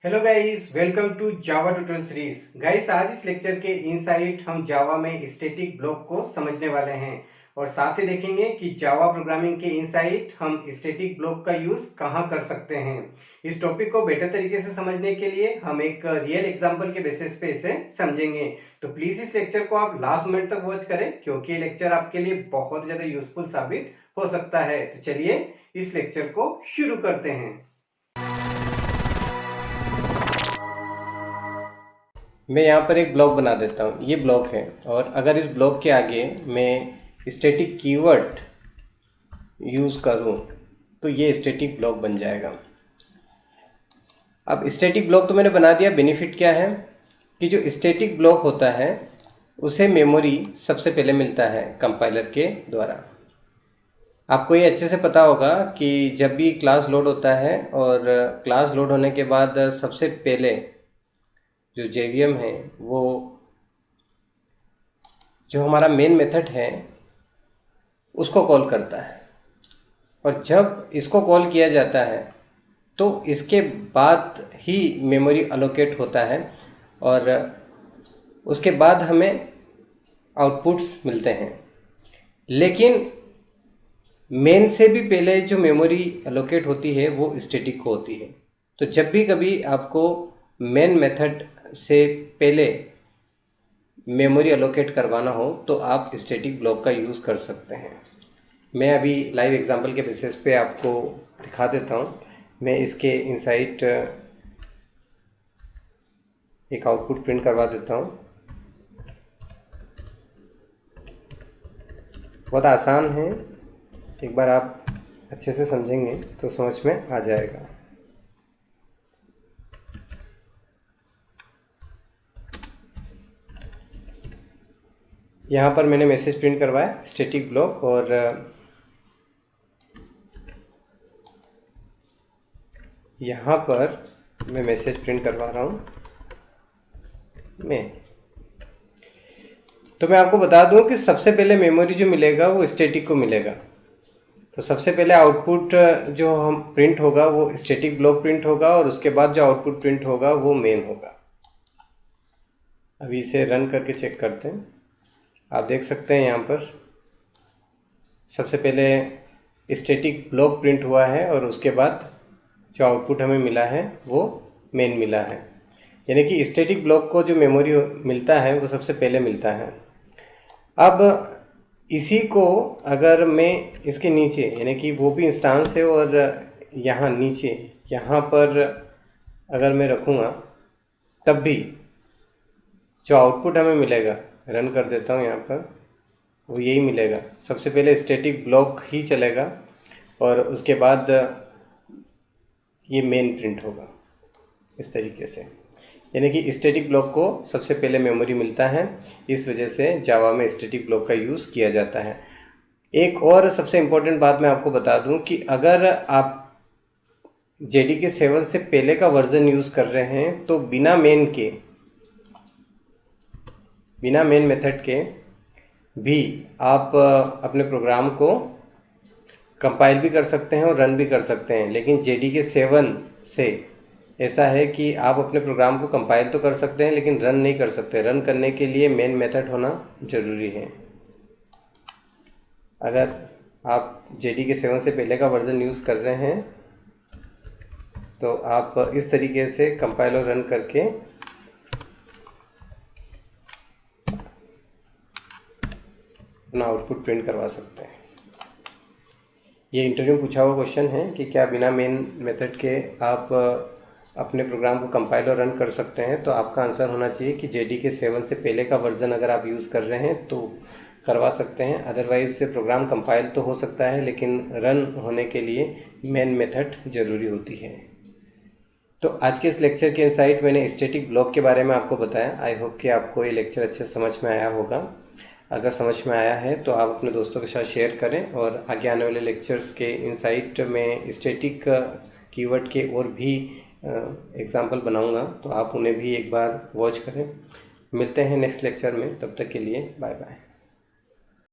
Hello guys, welcome to Java tutorial series. Guys, आज इस lecture के इनसाइट हम जावा में स्टैटिक ब्लॉक को समझने वाले हैं और साथ ही देखेंगे कि जावा प्रोग्रामिंग के इनसाइट हम स्टैटिक ब्लॉक का यूज कहां कर सकते हैं। इस टॉपिक को बेटर तरीके से समझने के लिए हम एक रियल एग्जांपल के बेसिस पे इसे समझेंगे। तो प्लीज इस लेक्चर को आप लास्ट मिनट तक वॉच करें क्योंकि ये लेक्चर आपके लिए बहुत ज्यादा यूजफुल साबित हो सकता है। तो चलिए इस लेक्चर को शुरू करते हैं। मैं यहाँ पर एक ब्लॉक बना देता हूँ। ये ब्लॉक है और अगर इस ब्लॉक के आगे मैं स्टैटिक कीवर्ड यूज़ करूँ तो ये स्टैटिक ब्लॉक बन जाएगा। अब स्टैटिक ब्लॉक तो मैंने बना दिया। बेनिफिट क्या है कि जो स्टैटिक ब्लॉक होता है उसे मेमोरी सबसे पहले मिलता है कंपाइलर के द्वारा। आपको ये अच्छे से पता होगा कि जब भी क्लास लोड होता है और क्लास लोड होने के बाद सबसे पहले जो JVM है वो जो हमारा मेन मेथड है उसको कॉल करता है और जब इसको कॉल किया जाता है तो इसके बाद ही मेमोरी अलोकेट होता है और उसके बाद हमें आउटपुट्स मिलते हैं। लेकिन मेन से भी पहले जो मेमोरी अलोकेट होती है वो स्टैटिक को होती है। तो जब भी कभी आपको मेन मेथड से पहले मेमोरी अलोकेट करवाना हो तो आप स्टैटिक ब्लॉक का यूज़ कर सकते हैं। मैं अभी लाइव एग्जांपल के बेसिस पे आपको दिखा देता हूँ। मैं इसके इनसाइट एक आउटपुट प्रिंट करवा देता हूँ। बहुत आसान है, एक बार आप अच्छे से समझेंगे तो समझ में आ जाएगा। यहाँ पर मैंने मैसेज प्रिंट करवाया स्टैटिक ब्लॉक और यहाँ पर मैं मैसेज प्रिंट करवा रहा हूँ तो मैं आपको बता दूँ कि सबसे पहले मेमोरी जो मिलेगा वो स्टैटिक को मिलेगा। तो सबसे पहले आउटपुट जो हम प्रिंट होगा वो स्टैटिक ब्लॉक प्रिंट होगा और उसके बाद जो आउटपुट प्रिंट होगा वो मेन होगा। अभी इसे रन करके चेक करते हैं। आप देख सकते हैं यहाँ पर सबसे पहले स्टैटिक ब्लॉक प्रिंट हुआ है और उसके बाद जो आउटपुट हमें मिला है वो मेन मिला है। यानी कि स्टैटिक ब्लॉक को जो मेमोरी मिलता है वो सबसे पहले मिलता है। अब इसी को अगर मैं इसके नीचे यानी कि वो भी इंस्टांस है और यहाँ नीचे यहाँ पर अगर मैं रखूँगा तब भी जो आउटपुट हमें मिलेगा, रन कर देता हूँ यहाँ पर, वो यही मिलेगा। सबसे पहले स्टैटिक ब्लॉक ही चलेगा और उसके बाद ये मेन प्रिंट होगा इस तरीके से। यानी कि स्टैटिक ब्लॉक को सबसे पहले मेमोरी मिलता है, इस वजह से जावा में स्टैटिक ब्लॉक का यूज़ किया जाता है। एक और सबसे इम्पोर्टेंट बात मैं आपको बता दूं कि अगर आप JDK 7 से पहले का वर्ज़न यूज़ कर रहे हैं तो बिना मेन मेथड के भी आप अपने प्रोग्राम को कंपाइल भी कर सकते हैं और रन भी कर सकते हैं। लेकिन JDK 7 से ऐसा है कि आप अपने प्रोग्राम को कंपाइल तो कर सकते हैं लेकिन रन नहीं कर सकते। रन करने के लिए मेन मेथड होना ज़रूरी है। अगर आप JDK 7 से पहले का वर्ज़न यूज़ कर रहे हैं तो आप इस तरीके से कंपाइल और रन करके अपना आउटपुट प्रिंट करवा सकते हैं। ये इंटरव्यू में पूछा हुआ क्वेश्चन है कि क्या बिना मेन मेथड के आप अपने प्रोग्राम को कंपाइल और रन कर सकते हैं। तो आपका आंसर होना चाहिए कि JDK 7 से पहले का वर्ज़न अगर आप यूज़ कर रहे हैं तो करवा सकते हैं। अदरवाइज़ प्रोग्राम कंपाइल तो हो सकता है लेकिन रन होने के लिए मेन मेथड ज़रूरी होती है। तो आज के इस लेक्चर के इनसाइट मैंने स्टैटिक ब्लॉक के बारे में आपको बताया। आई होप कि आपको ये लेक्चर अच्छे समझ में आया होगा। अगर समझ में आया है तो आप अपने दोस्तों के साथ शेयर करें और आगे आने वाले लेक्चर्स के इनसाइट में स्टैटिक कीवर्ड के और भी एग्जाम्पल बनाऊंगा तो आप उन्हें भी एक बार वॉच करें। मिलते हैं नेक्स्ट लेक्चर में, तब तक के लिए बाय बाय।